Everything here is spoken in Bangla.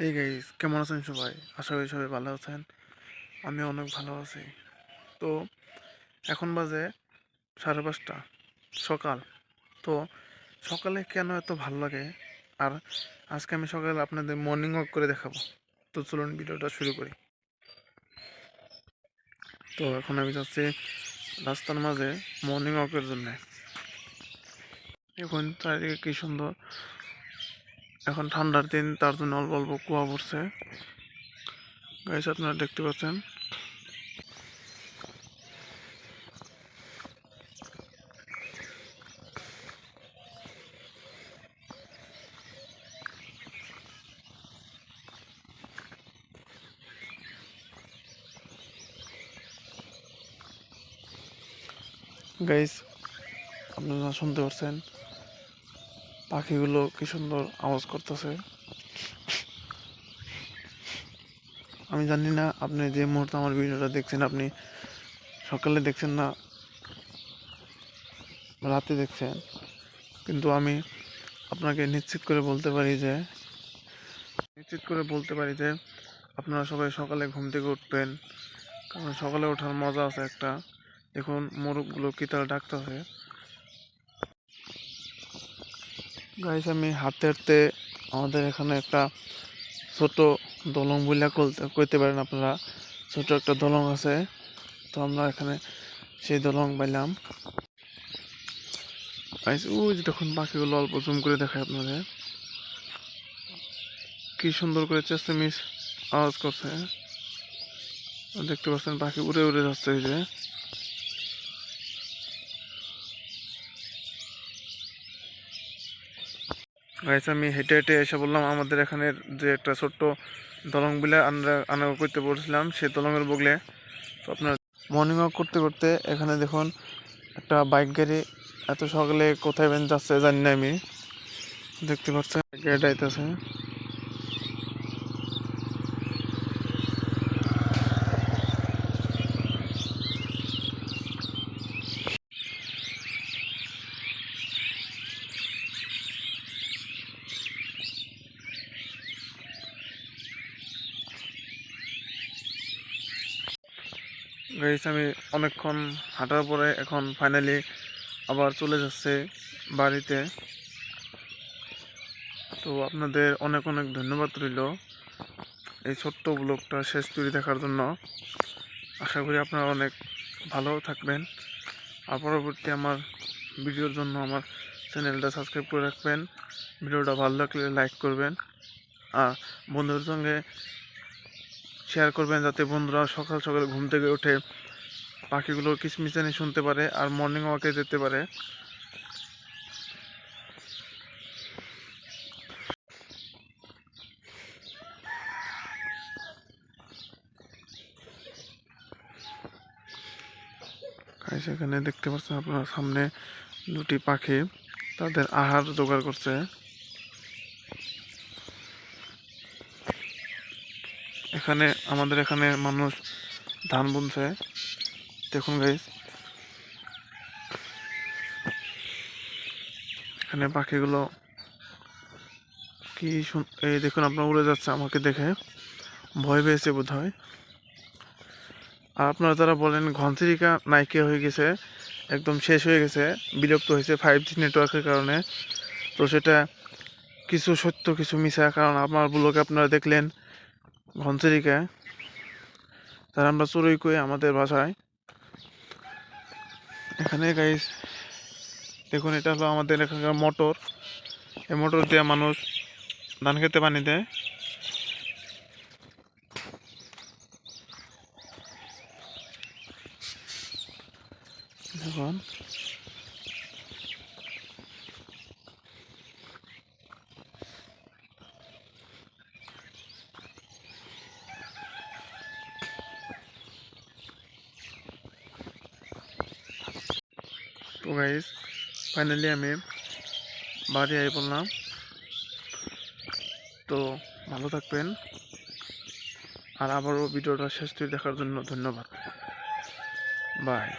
এই গাইস, কেমন আছেন সবাই? আশা করি সবাই ভালো আছেন। আমি অনেক ভালো আছি। তো এখন বাজে 5:30 সকাল। তো সকালে কেন এত ভালো লাগে? আর আজকে আমি সকালে আপনাদের মর্নিং ওয়াক করে দেখাবো। তো চলুন ভিডিওটা শুরু করি। তো এখন আমি যাচ্ছি রাস্তার মাঝে মর্নিং ওয়াকের জন্য। এখন চারিদিকে কি সুন্দর। এখন ঠান্ডার দিন, তার জন্য অল্প অল্প কুয়া পড়ছে। গাইস, আপনারা দেখতে পাচ্ছেন। গাইস, আপনারা শুনতে পাচ্ছেন পাখিগুলো কি সুন্দর আওয়াজ করতেছে। আমি জানি না আপনি যে মুহূর্তে আমার ভিডিওটা দেখছেন, আপনি সকালে দেখছেন না রাতে দেখছেন, কিন্তু আমি আপনাকে নিশ্চিত করে বলতে পারি যে আপনারা সবাই সকালে ঘুম থেকে উঠবেন। কারণ সকালে ওঠার মজা আছে একটা। দেখুন মোরগগুলো কি তারা ডাকতেছে। গাইস, আমি হাঁটতে হাঁটতে আমাদের এখানে একটা ছোট দলং বইলা কইতে পারেন আপনারা। ছোট একটা দলং আছে। তো আমরা এখানে সেই দলং পাইলাম। গাইস, ওই যে দেখুন পাখিগুলো অল্প জুম করে দেখায় আপনাদের, কি সুন্দর করে চেঁচামেচি আওয়াজ করছে। দেখতে পাচ্ছেন পাখি উড়ে উড়ে যাচ্ছে। এই যে গাইস, আমি হেঁটে হেঁটে এসে বললাম আমাদের এখানের যে একটা ছোট্ট দলং বিলে আমরা আনা করতে বলছিলাম, সেই দলংয়ের বগলে। তো আপনার মর্নিং ওয়াক করতে করতে এখানে দেখুন একটা বাইক গাড়ি এত সকালে কোথায় বেন যাচ্ছে জানি না আমি। দেখতে পাচ্ছেন গাড়িটা আইতেছে। গাইস, আমি অনেকক্ষণ হাঁটার পরে এখন ফাইনালি আবার চলে যাচ্ছে বাড়িতে। তো আপনাদের অনেক অনেক ধন্যবাদ রইল এই ছোট্ট ব্লগটা শেষ তৈরি দেখার জন্য। আশা করি আপনারা অনেক ভালো থাকবেন। আর পরবর্তী আমার ভিডিওর জন্য আমার চ্যানেলটা সাবস্ক্রাইব করে রাখবেন। ভিডিওটা ভালো লাগলে লাইক করবেন। আর বন্ধুদের সঙ্গে শেয়ার করবেন, যাতে বন্ধুরা সকাল সকাল ঘুম থেকে উঠে পাখিগুলোর কিচমিচানি শুনতে পারে আর মর্নিং ওয়াকে যেতে পারে। সেখানে দেখতে পাচ্ছেন আপনার সামনে দুটি পাখি তাদের আহার জোগাড় করছে। এখানে আমাদের এখানে মানুষ ধান বুনছে। দেখুন গাইস, এখানে পাখিগুলো কি এই দেখুন আপনার উড়ে যাচ্ছে, আমাকে দেখে ভয় পেয়েছে বোধ হয়। আর আপনারা যারা বলেন ঘনচিরিকা নাইকিয়া হয়ে গেছে, একদম শেষ হয়ে গেছে, বিলুপ্ত হয়েছে 5G নেটওয়ার্কের কারণে, তো সেটা কিছু সত্য কিছু মিছা। কারণ আমার ব্লগে আপনারা দেখলেন ঘনচিরিকা, তারা আমরা চড়ুই কই আমাদের ভাষায়। এখানে গাইস দেখুন, এটা হলো আমাদের এখানকার মোটর। এই মোটর দিয়ে মানুষ ধান খেতে পানি দেয়। দেখুন তো গাইস, ফাইনালি আমি বাড়ি আই বললাম। তো ভালো থাকবেন। আর আবারও ভিডিওটা শেষ থেকে দেখার জন্য ধন্যবাদ। বাই।